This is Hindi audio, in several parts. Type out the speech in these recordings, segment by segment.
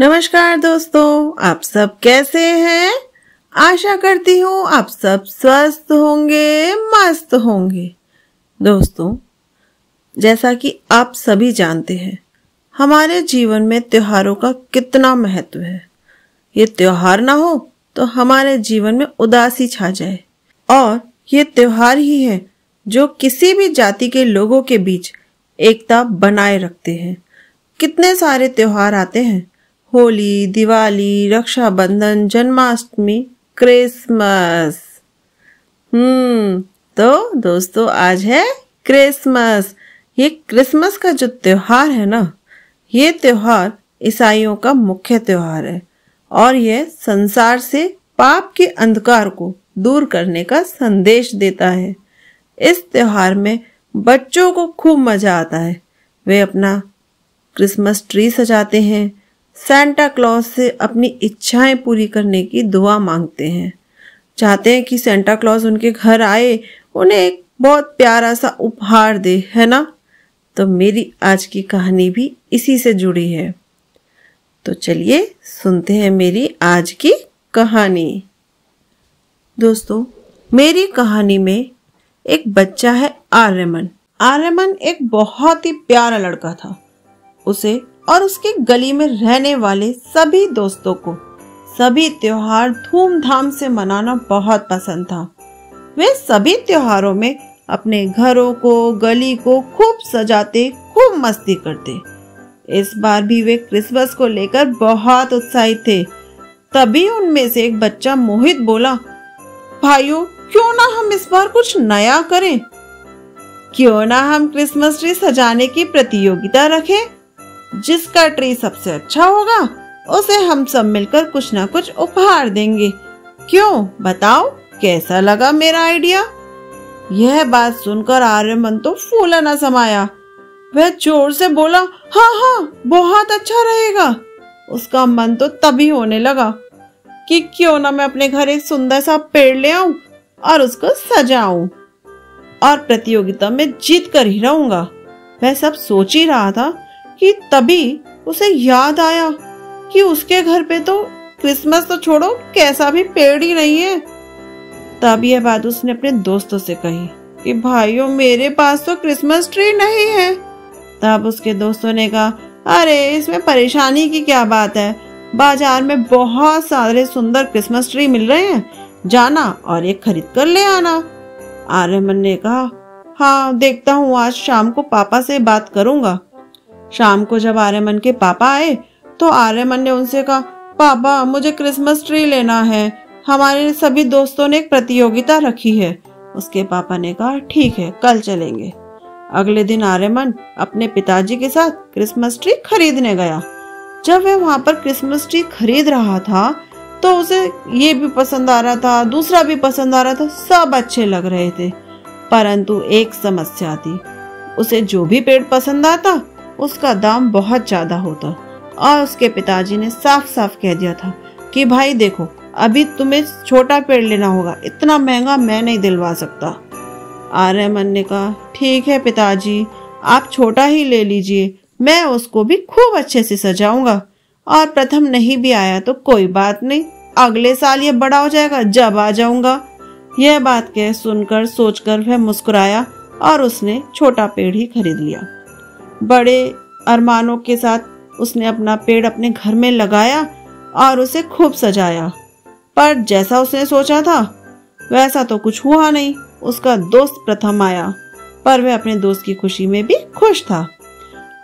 नमस्कार दोस्तों, आप सब कैसे हैं? आशा करती हूँ आप सब स्वस्थ होंगे, मस्त होंगे। दोस्तों, जैसा कि आप सभी जानते हैं, हमारे जीवन में त्योहारों का कितना महत्व है। ये त्योहार ना हो तो हमारे जीवन में उदासी छा जाए। और ये त्योहार ही है जो किसी भी जाति के लोगों के बीच एकता बनाए रखते हैं। कितने सारे त्योहार आते हैं, होली, दिवाली, रक्षाबंधन, जन्माष्टमी, क्रिसमस। तो दोस्तों, आज है क्रिसमस। ये क्रिसमस का जो त्योहार है ना, ये त्योहार ईसाइयों का मुख्य त्योहार है और ये संसार से पाप के अंधकार को दूर करने का संदेश देता है। इस त्योहार में बच्चों को खूब मजा आता है। वे अपना क्रिसमस ट्री सजाते हैं, सेंटा क्लॉज से अपनी इच्छाएं पूरी करने की दुआ मांगते हैं, चाहते हैं कि सेंटा क्लॉज उनके घर आए, उन्हें एक बहुत प्यारा सा उपहार दे, है ना? तो मेरी आज की कहानी भी इसी से जुड़ी है। तो चलिए सुनते हैं मेरी आज की कहानी। दोस्तों, मेरी कहानी में एक बच्चा है आर्यमन। आर्यमन एक बहुत ही प्यारा लड़का था। उसे और उसके गली में रहने वाले सभी दोस्तों को सभी त्योहार धूमधाम से मनाना बहुत पसंद था। वे सभी त्योहारों में अपने घरों को, गली को खूब सजाते, खूब मस्ती करते। इस बार भी वे क्रिसमस को लेकर बहुत उत्साहित थे। तभी उनमें से एक बच्चा मोहित बोला, भाइयों, क्यों ना हम इस बार कुछ नया करें? क्यों ना हम क्रिसमस ट्री सजाने की प्रतियोगिता रखें? जिसका ट्री सबसे अच्छा होगा उसे हम सब मिलकर कुछ ना कुछ उपहार देंगे। क्यों, बताओ कैसा लगा मेरा आइडिया? यह बात सुनकर आर्यमन तो फूला न समाया। वह जोर से बोला, हाँ हाँ, बहुत अच्छा रहेगा। उसका मन तो तभी होने लगा कि क्यों ना मैं अपने घर एक सुंदर सा पेड़ ले आऊं और उसको सजाऊं और प्रतियोगिता में जीत कर ही रहूंगा। वह सब सोच ही रहा था कि तभी उसे याद आया कि उसके घर पे तो क्रिसमस तो छोड़ो, कैसा भी पेड़ ही नहीं है। तब यह बात उसने अपने दोस्तों से कही कि भाइयों, मेरे पास तो क्रिसमस ट्री नहीं है। तब उसके दोस्तों ने कहा, अरे इसमें परेशानी की क्या बात है, बाजार में बहुत सारे सुंदर क्रिसमस ट्री मिल रहे हैं, जाना और एक खरीद कर ले आना। आर्यमन ने कहा, हाँ देखता हूँ, आज शाम को पापा से बात करूंगा। शाम को जब आर्यमन के पापा आए तो आर्यमन ने उनसे कहा, पापा मुझे क्रिसमस ट्री लेना है, हमारे सभी दोस्तों ने एक प्रतियोगिता रखी है। उसके पापा ने कहा, ठीक है, कल चलेंगे। अगले दिन आर्यमन अपने पिताजी के साथ क्रिसमस ट्री खरीदने गया। जब वह वहां पर क्रिसमस ट्री खरीद रहा था तो उसे ये भी पसंद आ रहा था, दूसरा भी पसंद आ रहा था, सब अच्छे लग रहे थे। परंतु एक समस्या थी, उसे जो भी पेड़ पसंद आता उसका दाम बहुत ज्यादा होता और उसके पिताजी ने साफ साफ कह दिया था कि भाई देखो, अभी तुम्हें छोटा पेड़ लेना होगा, इतना महंगा मैं नहीं दिलवा सकता। आर्यमन ने कहा, ठीक है पिताजी, आप छोटा ही ले लीजिए, मैं उसको भी खूब अच्छे से सजाऊंगा और प्रथम नहीं भी आया तो कोई बात नहीं, अगले साल ये बड़ा हो जाएगा, जब आ जाऊंगा। यह बात कह सुनकर सोचकर वह मुस्कुराया और उसने छोटा पेड़ ही खरीद लिया। बड़े अरमानों के साथ उसने अपना पेड़ अपने घर में लगाया और उसे खूब सजाया। पर जैसा उसने सोचा था वैसा तो कुछ हुआ नहीं। उसका दोस्त प्रथम आया, पर वह अपने दोस्त की खुशी में भी खुश था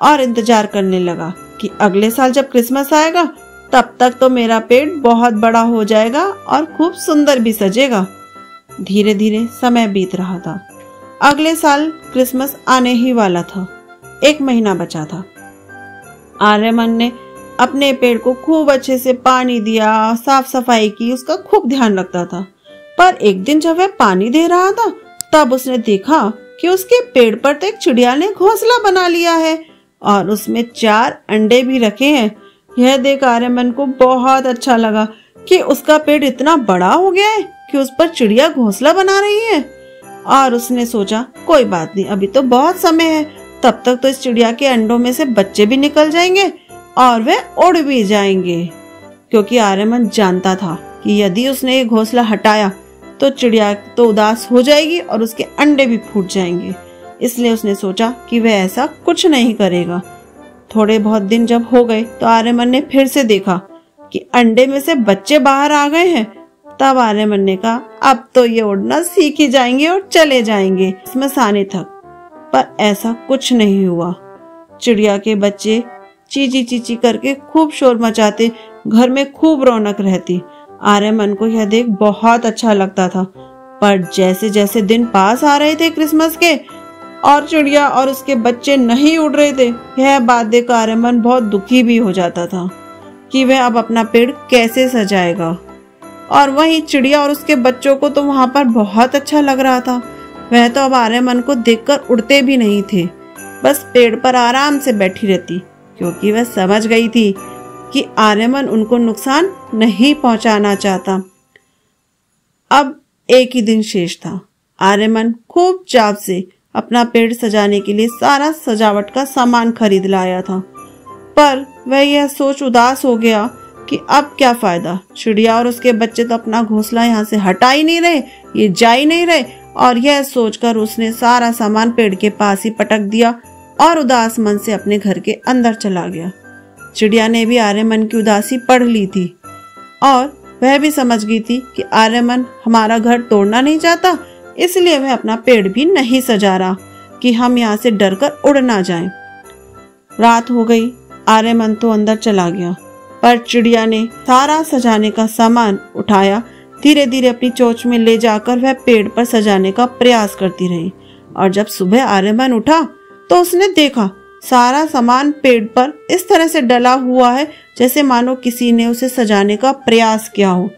और इंतजार करने लगा कि अगले साल जब क्रिसमस आएगा तब तक तो मेरा पेड़ बहुत बड़ा हो जाएगा और खूब सुंदर भी सजेगा। धीरे धीरे समय बीत रहा था। अगले साल क्रिसमस आने ही वाला था। 1 महीना बचा था। आर्यमन ने अपने पेड़ को खूब अच्छे से पानी दिया, साफ सफाई की, उसका खूब ध्यान रखता था। पर एक दिन जब वह पानी दे रहा था तब उसने देखा कि उसके पेड़ पर तो एक चिड़िया ने घोंसला बना लिया है और उसमें 4 अंडे भी रखे हैं। यह देख आर्यमन को बहुत अच्छा लगा कि उसका पेड़ इतना बड़ा हो गया है कि उस पर चिड़िया घोंसला बना रही है। और उसने सोचा, कोई बात नहीं, अभी तो बहुत समय है, तब तक तो इस चिड़िया के अंडों में से बच्चे भी निकल जाएंगे और वे उड़ भी जाएंगे, क्योंकि आर्यमन जानता था कि यदि उसने ये घोंसला हटाया तो चिड़िया तो उदास हो जाएगी और उसके अंडे भी फूट जाएंगे। इसलिए उसने सोचा कि वह ऐसा कुछ नहीं करेगा। थोड़े बहुत दिन जब हो गए तो आर्यमन ने फिर से देखा कि अंडे में से बच्चे बाहर आ गए हैं। तब आर्यमन ने कहा, अब तो ये उड़ना सीख ही जाएंगे और चले जाएंगे स्मशाने तक। पर ऐसा कुछ नहीं हुआ। चिड़िया के बच्चे चीची चीची करके खूब शोर मचाते, घर में खूब रौनक रहती। आर्यमन को यह देख बहुत अच्छा लगता था। पर जैसे जैसे दिन पास आ रहे थे क्रिसमस के और चिड़िया और उसके बच्चे नहीं उड़ रहे थे, यह बात देख आर्यमन बहुत दुखी भी हो जाता था कि वह अब अपना पेड़ कैसे सजाएगा। और वहीं चिड़िया और उसके बच्चों को तो वहां पर बहुत अच्छा लग रहा था। वह तो अब आर्यमन को देखकर उड़ते भी नहीं थे, बस पेड़ पर आराम से बैठी रहती, क्योंकि वह समझ गई थी कि आर्यमन उनको नुकसान नहीं पहुंचाना चाहता। अब एक ही दिन शेष था। आर्यमन खूब चाव से अपना पेड़ सजाने के लिए सारा सजावट का सामान खरीद लाया था। पर वह यह सोच उदास हो गया कि अब क्या फायदा, चिड़िया और उसके बच्चे तो अपना घोंसला यहाँ से हटा ही नहीं रहे, ये जा ही नहीं रहे। और यह सोचकर उसने सारा सामान पेड़ के पास ही पटक दिया और उदास मन से अपने घर के अंदर चला गया। चिड़िया ने भी आर्यमन की उदासी पढ़ ली थी और वह भी समझ गई थी कि आर्यमन हमारा घर तोड़ना नहीं चाहता, इसलिए वह अपना पेड़ भी नहीं सजा रहा कि हम यहाँ से डरकर उड़ ना जाएं। रात हो गई। आर्यमन तो अंदर चला गया, पर चिड़िया ने सारा सजाने का सामान उठाया। धीरे धीरे अपनी चोंच में ले जाकर वह पेड़ पर सजाने का प्रयास करती रही। और जब सुबह आर्यमन उठा तो उसने देखा सारा सामान पेड़ पर इस तरह से डला हुआ है जैसे मानो किसी ने उसे सजाने का प्रयास किया हो।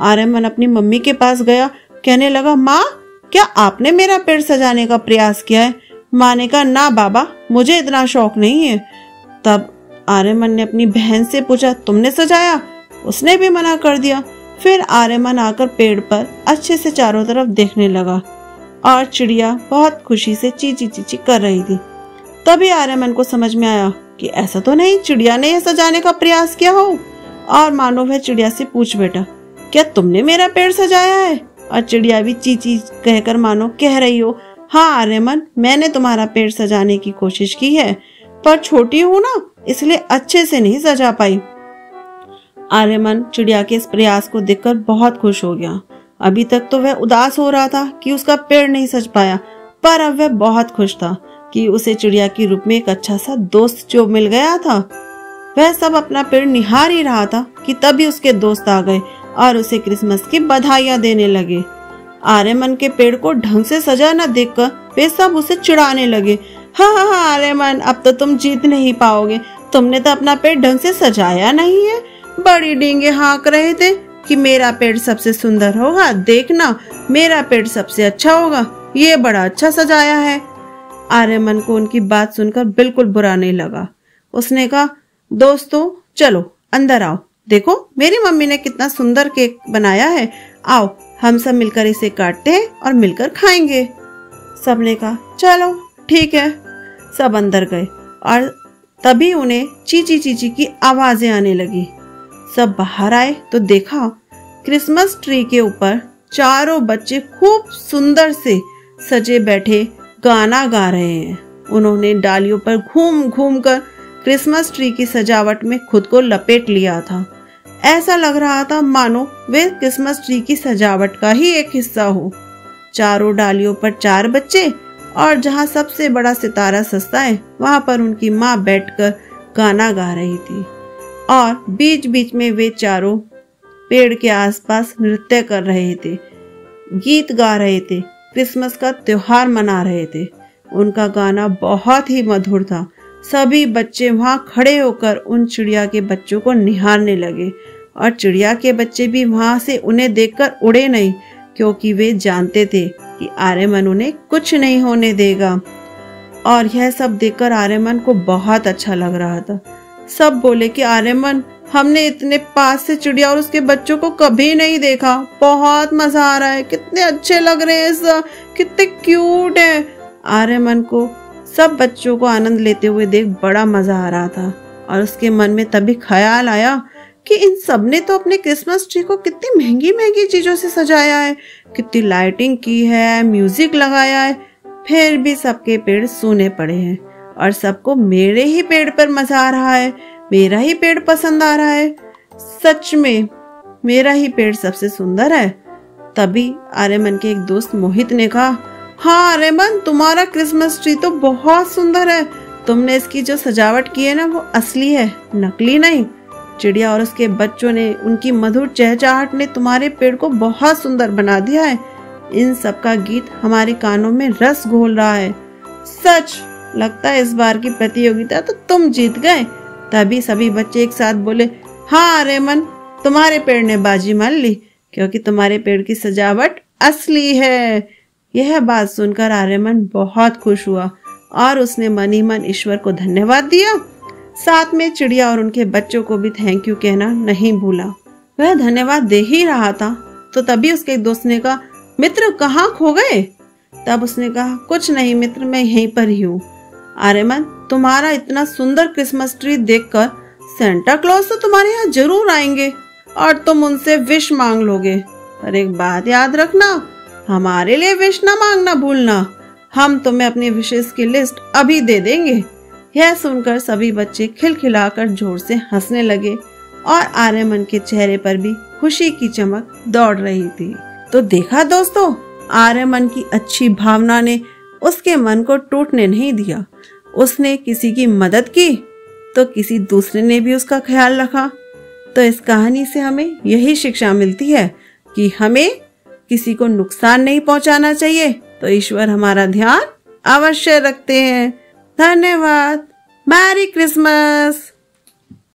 आर्यमन अपनी मम्मी के पास गया, कहने लगा, माँ, क्या आपने मेरा पेड़ सजाने का प्रयास किया है? माँ ने कहा, ना बाबा, मुझे इतना शौक नहीं है। तब आर्यमन ने अपनी बहन से पूछा, तुमने सजाया? उसने भी मना कर दिया। फिर आर्यमन आकर पेड़ पर अच्छे से चारों तरफ देखने लगा और चिड़िया बहुत खुशी से चींची चींची कर रही थी। तभी आर्यमन को समझ में आया कि ऐसा तो नहीं चिड़िया ने यह सजाने का प्रयास किया हो। और मानो वह चिड़िया से पूछ बैठा, क्या तुमने मेरा पेड़ सजाया है? और चिड़िया भी चींची कहकर मानो कह रही हो, हाँ आर्यमन, मैंने तुम्हारा पेड़ सजाने की कोशिश की है, पर छोटी हूँ ना, इसलिए अच्छे से नहीं सजा पाई। आर्यमन चिड़िया के इस प्रयास को देखकर बहुत खुश हो गया। अभी तक तो वह उदास हो रहा था कि उसका पेड़ नहीं सज पाया, पर अब वह बहुत खुश था कि उसे चिड़िया के रूप में एक अच्छा सा दोस्त जो मिल गया था। वह सब अपना पेड़ निहार ही रहा था कि तभी उसके दोस्त आ गए और उसे क्रिसमस की बधाइयां देने लगे। आर्यमन के पेड़ को ढंग से सजा न देखकर वे सब उसे चिढ़ाने लगे। हाँ हाँ हाँ आर्यमन, अब तो तुम जीत नहीं पाओगे, तुमने तो अपना पेड़ ढंग से सजाया नहीं है। बड़ी डींगे हाँक रहे थे कि मेरा पेड़ सबसे सुंदर होगा, देखना मेरा पेड़ सबसे अच्छा होगा, ये बड़ा अच्छा सजाया है। आर्यमन को उनकी बात सुनकर बिल्कुल बुरा नहीं लगा। उसने कहा, दोस्तों चलो अंदर आओ, देखो मेरी मम्मी ने कितना सुंदर केक बनाया है, आओ हम सब मिलकर इसे काटते हैं और मिलकर खाएंगे। सबने कहा, चलो ठीक है। सब अंदर गए और तभी उन्हें चीची चीची की आवाजें आने लगी। सब बाहर आए तो देखा क्रिसमस ट्री के ऊपर चारों बच्चे खूब सुंदर से सजे बैठे गाना गा रहे हैं। उन्होंने डालियों पर घूम घूम कर क्रिसमस ट्री की सजावट में खुद को लपेट लिया था। ऐसा लग रहा था मानो वे क्रिसमस ट्री की सजावट का ही एक हिस्सा हो। चारों डालियों पर 4 बच्चे और जहाँ सबसे बड़ा सितारा सस्ता है वहाँ पर उनकी माँ बैठकर गाना गा रही थी और बीच बीच में वे चारों पेड़ के आसपास नृत्य कर रहे थे, गीत गा रहे थे, क्रिसमस का त्योहार मना रहे थे। उनका गाना बहुत ही मधुर था। सभी बच्चे वहां खड़े होकर उन चिड़िया के बच्चों को निहारने लगे और चिड़िया के बच्चे भी वहां से उन्हें देखकर उड़े नहीं, क्योंकि वे जानते थे कि आर्यमन उन्हें कुछ नहीं होने देगा। और यह सब देखकर आर्यमन को बहुत अच्छा लग रहा था। सब बोले कि आर्यमन, हमने इतने पास से चिड़िया और उसके बच्चों को कभी नहीं देखा, बहुत मजा आ रहा है, कितने अच्छे लग रहे हैं सब, कितने क्यूट है। आर्यमन को सब बच्चों को आनंद लेते हुए देख बड़ा मजा आ रहा था और उसके मन में तभी ख्याल आया कि इन सब ने तो अपने क्रिसमस ट्री को कितनी महंगी महंगी चीजों से सजाया है, कितनी लाइटिंग की है, म्यूजिक लगाया है, फिर भी सबके पेड़ सूने पड़े हैं और सबको मेरे ही पेड़ पर मजा आ रहा है, मेरा ही पेड़ पसंद आ रहा है। सच में मेरा ही पेड़ सबसे सुंदर है। तभी आर्यमन के एक दोस्त मोहित ने कहा, हाँ आर्यमन, तुम्हारा क्रिसमस ट्री तो बहुत सुंदर है। तुमने इसकी जो सजावट की है ना, वो असली है, नकली नहीं। चिड़िया और उसके बच्चों ने, उनकी मधुर चहचहाहट ने तुम्हारे पेड़ को बहुत सुंदर बना दिया है। इन सब का गीत हमारे कानों में रस घोल रहा है। सच लगता है इस बार की प्रतियोगिता तो तुम जीत गए। तभी सभी बच्चे एक साथ बोले, हाँ आर्यमन, तुम्हारे पेड़ ने बाजी मान ली, क्योंकि तुम्हारे पेड़ की सजावट असली है। यह बात सुनकर आर्यमन बहुत खुश हुआ और उसने मन ही मन ईश्वर को धन्यवाद दिया। साथ में चिड़िया और उनके बच्चों को भी थैंक यू कहना नहीं भूला। वह धन्यवाद दे ही रहा था तो तभी उसके एक दोस्त ने कहा, मित्र कहाँ खो गए? तब उसने कहा, कुछ नहीं मित्र, मैं यहीं पर ही हूँ। आर्यमन, तुम्हारा इतना सुंदर क्रिसमस ट्री देखकर सेंटा क्लॉज तो तुम्हारे यहाँ जरूर आएंगे और तुम उनसे विश मांग लोगे। पर एक बात याद रखना, हमारे लिए विश ना मांगना भूलना। हम तुम्हें अपनी विशेष की लिस्ट अभी दे देंगे। यह सुनकर सभी बच्चे खिलखिलाकर जोर से हंसने लगे और आर्यमन के चेहरे पर भी खुशी की चमक दौड़ रही थी। तो देखा दोस्तों, आर्यमन की अच्छी भावना ने उसके मन को टूटने नहीं दिया। उसने किसी की मदद की तो किसी दूसरे ने भी उसका ख्याल रखा। तो इस कहानी से हमें यही शिक्षा मिलती है कि हमें किसी को नुकसान नहीं पहुंचाना चाहिए, तो ईश्वर हमारा ध्यान अवश्य रखते हैं। धन्यवाद। Merry Christmas.